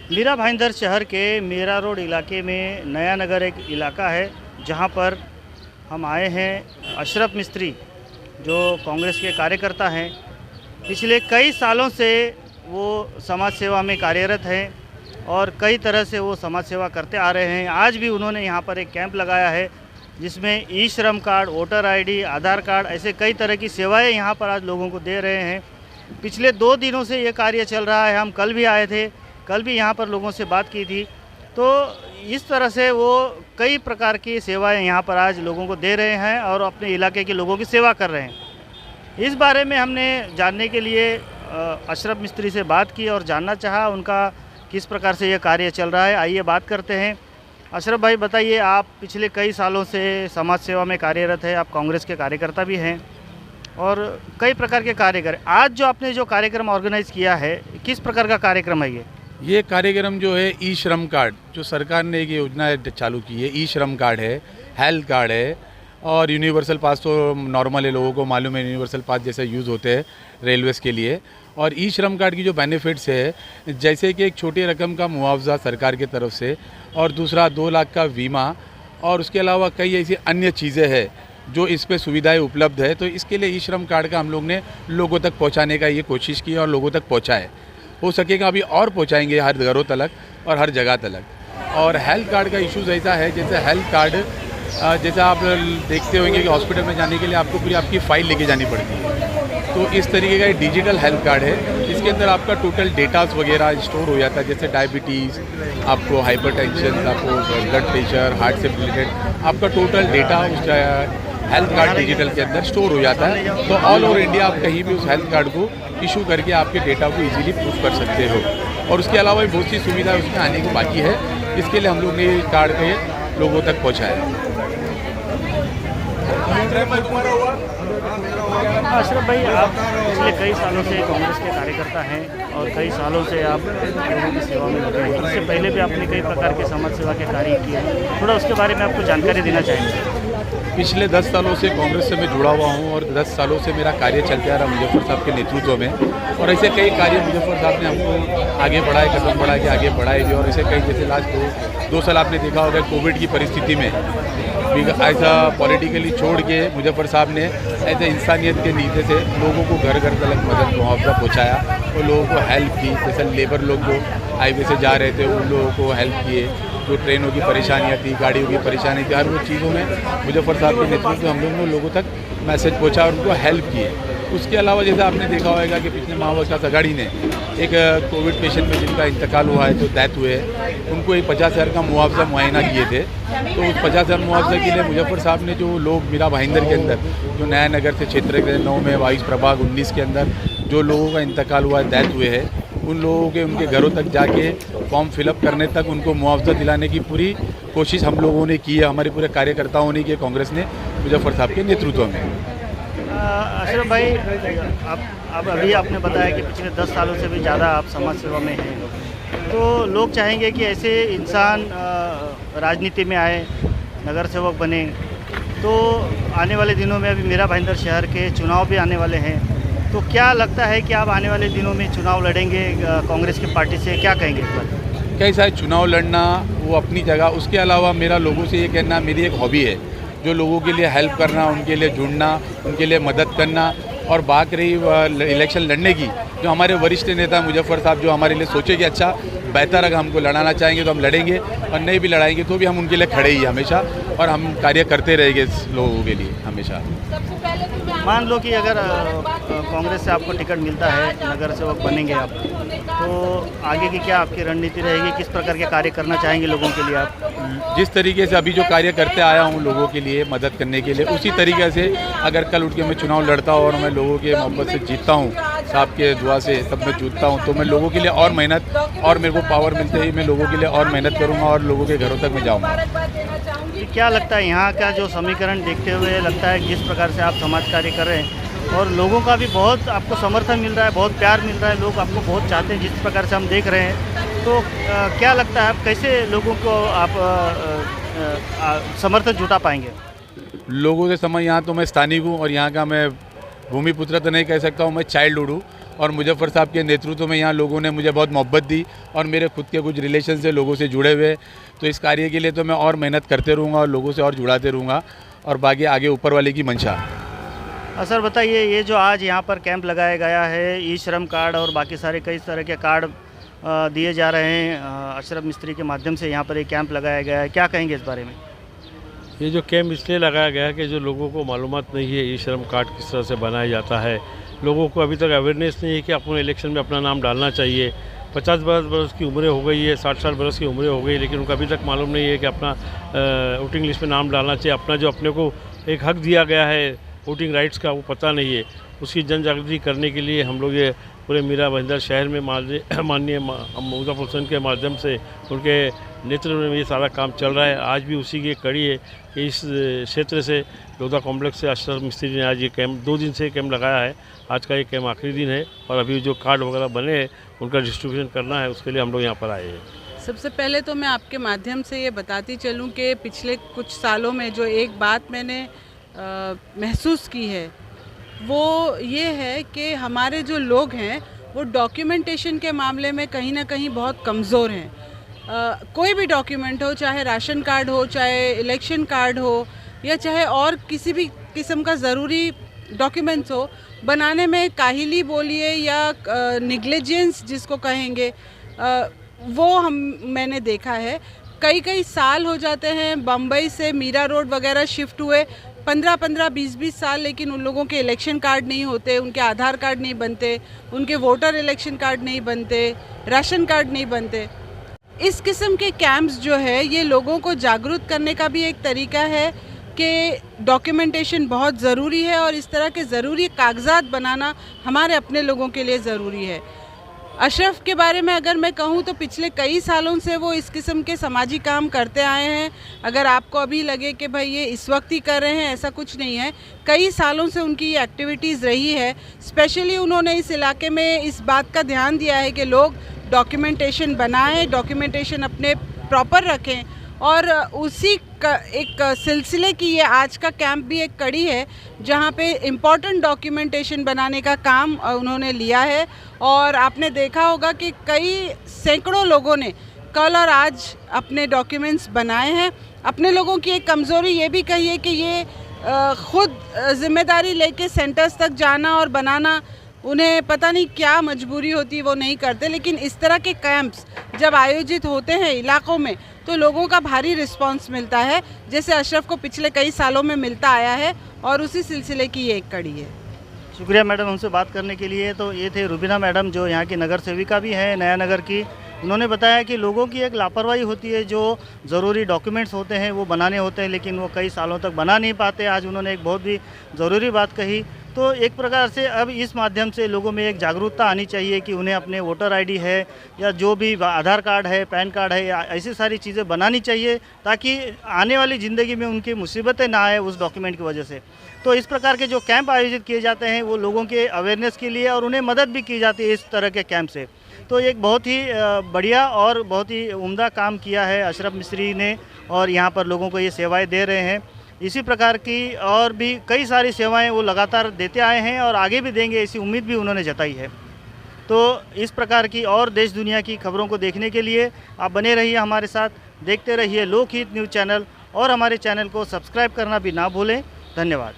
मीरा भाईंदर शहर के मीरा रोड इलाके में नया नगर एक इलाका है जहां पर हम आए हैं। अशरफ मिस्त्री जो कांग्रेस के कार्यकर्ता हैं, पिछले कई सालों से वो समाज सेवा में कार्यरत हैं और कई तरह से वो समाज सेवा करते आ रहे हैं। आज भी उन्होंने यहाँ पर एक कैंप लगाया है जिसमें ई श्रम कार्ड, वोटर आईडी, आधार कार्ड, ऐसे कई तरह की सेवाएं यहाँ पर आज लोगों को दे रहे हैं। पिछले 2 दिनों से ये कार्य चल रहा है। हम कल भी आए थे, कल भी यहाँ पर लोगों से बात की थी। तो इस तरह से वो कई प्रकार की सेवाएं यहाँ पर आज लोगों को दे रहे हैं और अपने इलाके के लोगों की सेवा कर रहे हैं। इस बारे में हमने जानने के लिए अशरफ मिस्त्री से बात की और जानना चाहा उनका किस प्रकार से ये कार्य चल रहा है। आइए बात करते हैं। अशरफ भाई बताइए, आप पिछले कई सालों से समाज सेवा में कार्यरत है, आप कांग्रेस के कार्यकर्ता भी हैं और कई प्रकार के कार्य करें। आज जो आपने जो कार्यक्रम ऑर्गेनाइज किया है, किस प्रकार का कार्यक्रम है ये कार्यक्रम जो है ई श्रम कार्ड, जो सरकार ने एक योजना चालू की है। ई श्रम कार्ड है, हेल्थ कार्ड है और यूनिवर्सल पास तो नॉर्मल है, लोगों को मालूम है यूनिवर्सल पास जैसे यूज़ होते हैं रेलवेज़ के लिए। और ई श्रम कार्ड की जो बेनिफिट्स है, जैसे कि एक छोटी रकम का मुआवजा सरकार की तरफ से और दूसरा 2 लाख का बीमा और उसके अलावा कई ऐसी अन्य चीज़ें हैं जो इस पे सुविधाएं उपलब्ध है। तो इसके लिए ई श्रम कार्ड का हम लोग ने लोगों तक पहुंचाने का ये कोशिश की और लोगों तक पहुंचाए। हो सकेगा अभी और पहुंचाएंगे हर घरों तक और हर जगह तक। और हेल्थ कार्ड का इशूज़ ऐसा है, जैसे हेल्थ कार्ड जैसे आप देखते होंगे कि हॉस्पिटल में जाने के लिए आपको पूरी आपकी फ़ाइल लेके जानी पड़ती है। तो इस तरीके का एक डिजिटल हेल्थ कार्ड है, इसके अंदर आपका टोटल डेटास वगैरह स्टोर हो जाता है। जैसे डायबिटीज़, आपको हाइपरटेंशन, आपको ब्लड प्रेशर, हार्ट से रिलेटेड आपका टोटल डेटा उस हेल्थ कार्ड डिजिटल के अंदर स्टोर हो जाता है। तो ऑल ओवर इंडिया आप कहीं भी उस हेल्थ कार्ड को इशू करके आपके डेटा को इजीली प्रूफ कर सकते हो। और उसके अलावा भी बहुत सी सुविधा उसमें आने को बाकी है। इसके लिए हम लोग ने कार्ड के लोगों तक पहुँचाया। अशरफ भाई, आप पिछले कई सालों से कांग्रेस के कार्यकर्ता हैं और कई सालों से आप लोगों की सेवा में लगे हैं। इससे पहले भी आपने कई प्रकार के समाज सेवा के कार्य किए हैं, थोड़ा उसके बारे में आपको जानकारी देना चाहेंगे। पिछले 10 सालों से कांग्रेस से मैं जुड़ा हुआ हूँ और 10 सालों से मेरा कार्य चलते आ रहा मुजफ्फर साहब के नेतृत्व में। और ऐसे कई कार्य मुजफ्फर साहब ने हमको आगे बढ़ाए, कदम बढ़ा के आगे बढ़ाए भी। और ऐसे कई, जैसे लास्ट 2 साल आपने देखा होगा कोविड की परिस्थिति में ऐसा पॉलिटिकली छोड़ के मुजफ्फर साहब ने ऐसे इंसानियत के नीति से लोगों को घर घर तक मदद मुआवजा पहुँचाया और लोगों को हेल्प की। जैसे लेबर लोग जो हाईवे से जा रहे थे उन लोगों को हेल्प किए, जो ट्रेनों की परेशानियाँ थी, गाड़ियों की परेशानी थी, हर वो चीज़ों में मुजफ्फर साहब के नेतृत्व हम लोगों ने लोगों तक मैसेज पहुँचा और उनको हेल्प किए। उसके अलावा जैसे आपने देखा होगा कि पिछले माह विकास अघाड़ी ने एक कोविड पेशेंट में जिनका इंतकाल हुआ है, जो डेथ हुए, उनको एक 50,000 का मुआवजा मुआयना किए थे। तो उस 50,000 मुआवजे के लिए मुजफ्फर साहब ने जो लोग मीरा भाईंदर के अंदर, जो नया नगर से क्षेत्र के 9 में 22 प्रभाग 19 के अंदर जो लोगों का इंतकाल हुआ है, डेथ हुए हैं, उन लोगों के उनके घरों तक जाके फॉर्म फिलअप करने तक उनको मुआवजा दिलाने की पूरी कोशिश हम लोगों ने की है। हमारे पूरे कार्यकर्ताओं ने की, कांग्रेस ने मुजफ्फर साहब के नेतृत्व में। अशरफ भाई, अब अभी आपने बताया कि पिछले 10 सालों से भी ज़्यादा आप समाज सेवा में हैं, तो लोग चाहेंगे कि ऐसे इंसान राजनीति में आए, नगर सेवक बने। तो आने वाले दिनों में अभी मीरा भाईंदर शहर के चुनाव भी आने वाले हैं, तो क्या लगता है कि आप आने वाले दिनों में चुनाव लड़ेंगे कांग्रेस की पार्टी से? क्या कहेंगे इस पर? कई सारे चुनाव लड़ना वो अपनी जगह, उसके अलावा मेरा लोगों से ये कहना मेरी एक हॉबी है, जो लोगों के लिए हेल्प करना, उनके लिए जुड़ना, उनके लिए मदद करना। और बात रही इलेक्शन लड़ने की, जो हमारे वरिष्ठ नेता मुजफ्फर साहब जो हमारे लिए सोचे कि अच्छा बेहतर अगर हमको लड़ाना चाहेंगे तो हम लड़ेंगे और नहीं भी लड़ाएंगे तो भी हम उनके लिए खड़े ही हमेशा, और हम कार्य करते रहेंगे लोगों के लिए हमेशा। मान लो कि अगर कांग्रेस से आपको टिकट मिलता है, नगर सेवक बनेंगे आप, तो आगे की क्या आपकी रणनीति रहेगी? किस प्रकार के कार्य करना चाहेंगे लोगों के लिए आप? जिस तरीके से अभी जो कार्य करते आया हूँ लोगों के लिए मदद करने के लिए, उसी तरीके से अगर कल उठ के मैं चुनाव लड़ता हूँ और मैं लोगों के मोहब्बत से जीतता हूँ, साहब के दुआ से तब मैं जीतता हूँ, तो मैं लोगों के लिए और मेहनत, और मेरे को पावर मिलते ही मैं लोगों के लिए और मेहनत करूँगा और लोगों के घरों तक मैं जाऊँगा। क्या लगता है यहाँ का जो समीकरण देखते हुए लगता है जिस प्रकार से आप समाज कार्य कर रहे हैं और लोगों का भी बहुत आपको समर्थन मिल रहा है, बहुत प्यार मिल रहा है, लोग आपको बहुत चाहते हैं जिस प्रकार से हम देख रहे हैं, तो क्या लगता है आप कैसे लोगों को आप समर्थन जुटा पाएंगे? लोगों से समझ, यहाँ तो मैं स्थानिक हूँ और यहाँ का मैं भूमिपुत्र तो नहीं कह सकता हूँ, मैं चाइल्डहुड हूँ और मुजफ्फर साहब के नेतृत्व में यहाँ लोगों ने मुझे बहुत मोहब्बत दी और मेरे खुद के कुछ रिलेशन से लोगों से जुड़े हुए। तो इस कार्य के लिए तो मैं और मेहनत करते रहूँगा और लोगों से और जुड़ाते रहूँगा और बाकी आगे ऊपर वाले की मंशा। सर बताइए, ये जो आज यहाँ पर कैंप लगाया गया है, ई श्रम कार्ड और बाकी सारे कई तरह के कार्ड दिए जा रहे हैं, अशरफ मिस्त्री के माध्यम से यहाँ पर एक कैंप लगाया गया है, क्या कहेंगे इस बारे में? ये जो कैंप इसलिए लगाया गया है कि जो लोगों को मालूमात नहीं है ई श्रम कार्ड किस तरह से बनाया जाता है, लोगों को अभी तक अवेयरनेस नहीं है कि अपने इलेक्शन में अपना नाम डालना चाहिए। 50 बरस की उम्रें हो गई है, 60 बरस की उम्रें हो गई, लेकिन उनको अभी तक मालूम नहीं है कि अपना वोटिंग लिस्ट में नाम डालना चाहिए। अपना जो अपने को एक हक दिया गया है वोटिंग राइट्स का, वो पता नहीं है। उसकी जन जागृति करने के लिए हम लोग ये पूरे मीरा भाईंदर शहर में माननीय मुजफ्फर हुसैन के माध्यम से उनके नेतृत्व में ये सारा काम चल रहा है। आज भी उसी की एक कड़ी है कि इस क्षेत्र से लोधा कॉम्प्लेक्स से अशरफ मिस्त्री ने आज ये कैंप 2 दिन से कैंप लगाया है। आज का ये कैंप आखिरी दिन है और अभी जो कार्ड वगैरह बने हैं उनका डिस्ट्रीब्यूशन करना है, उसके लिए हम लोग यहाँ पर आए हैं। सबसे पहले तो मैं आपके माध्यम से ये बताती चलूँ कि पिछले कुछ सालों में जो एक बात मैंने महसूस की है वो ये है कि हमारे जो लोग हैं वो डॉक्यूमेंटेशन के मामले में कहीं ना कहीं बहुत कमज़ोर हैं। कोई भी डॉक्यूमेंट हो, चाहे राशन कार्ड हो, चाहे इलेक्शन कार्ड हो या चाहे और किसी भी किस्म का ज़रूरी डॉक्यूमेंट्स हो, बनाने में काहिली बोलिए या निग्लिजेंस जिसको कहेंगे, वो मैंने देखा है। कई साल हो जाते हैं, बम्बई से मीरा रोड वगैरह शिफ्ट हुए 15-15, 20-20 साल, लेकिन उन लोगों के इलेक्शन कार्ड नहीं होते, उनके आधार कार्ड नहीं बनते, उनके वोटर इलेक्शन कार्ड नहीं बनते, राशन कार्ड नहीं बनते। इस किस्म के कैंप्स जो है ये लोगों को जागरूक करने का भी एक तरीका है कि डॉक्यूमेंटेशन बहुत ज़रूरी है और इस तरह के ज़रूरी कागजात बनाना हमारे अपने लोगों के लिए ज़रूरी है। अशरफ के बारे में अगर मैं कहूँ तो पिछले कई सालों से वो इस किस्म के समाजी काम करते आए हैं। अगर आपको अभी लगे कि भाई ये इस वक्त ही कर रहे हैं, ऐसा कुछ नहीं है। कई सालों से उनकी ये एक्टिविटीज़ रही है। स्पेशली उन्होंने इस इलाके में इस बात का ध्यान दिया है कि लोग डॉक्यूमेंटेशन बनाएं, डॉक्यूमेंटेशन अपने प्रॉपर रखें और उसी एक सिलसिले की ये आज का कैंप भी एक कड़ी है जहाँ पे इम्पॉर्टेंट डॉक्यूमेंटेशन बनाने का काम उन्होंने लिया है। और आपने देखा होगा कि कई सैकड़ों लोगों ने कल और आज अपने डॉक्यूमेंट्स बनाए हैं। अपने लोगों की एक कमज़ोरी ये भी कही है कि ये ख़ुद ज़िम्मेदारी लेके सेंटर्स तक जाना और बनाना, उन्हें पता नहीं क्या मजबूरी होती है, वो नहीं करते। लेकिन इस तरह के कैंप्स जब आयोजित होते हैं इलाकों में तो लोगों का भारी रिस्पांस मिलता है, जैसे अशरफ को पिछले कई सालों में मिलता आया है और उसी सिलसिले की ये एक कड़ी है। शुक्रिया मैडम हमसे बात करने के लिए। तो ये थे रुबीना मैडम जो यहाँ की नगर सेविका भी हैं नया नगर की। उन्होंने बताया कि लोगों की एक लापरवाही होती है, जो ज़रूरी डॉक्यूमेंट्स होते हैं वो बनाने होते हैं लेकिन वो कई सालों तक बना नहीं पाते। आज उन्होंने एक बहुत ही ज़रूरी बात कही। तो एक प्रकार से अब इस माध्यम से लोगों में एक जागरूकता आनी चाहिए कि उन्हें अपने वोटर आईडी है या जो भी आधार कार्ड है, पैन कार्ड है, या ऐसी सारी चीज़ें बनानी चाहिए ताकि आने वाली ज़िंदगी में उनकी मुसीबतें ना आए उस डॉक्यूमेंट की वजह से। तो इस प्रकार के जो कैंप आयोजित किए जाते हैं वो लोगों के अवेयरनेस के लिए और उन्हें मदद भी की जाती है इस तरह के कैंप से। तो एक बहुत ही बढ़िया और बहुत ही उम्दा काम किया है अशरफ मिस्त्री ने और यहाँ पर लोगों को ये सेवाएँ दे रहे हैं। इसी प्रकार की और भी कई सारी सेवाएं वो लगातार देते आए हैं और आगे भी देंगे, ऐसी उम्मीद भी उन्होंने जताई है। तो इस प्रकार की और देश दुनिया की खबरों को देखने के लिए आप बने रहिए हमारे साथ, देखते रहिए लोकहित न्यूज़ चैनल और हमारे चैनल को सब्सक्राइब करना भी ना भूलें। धन्यवाद।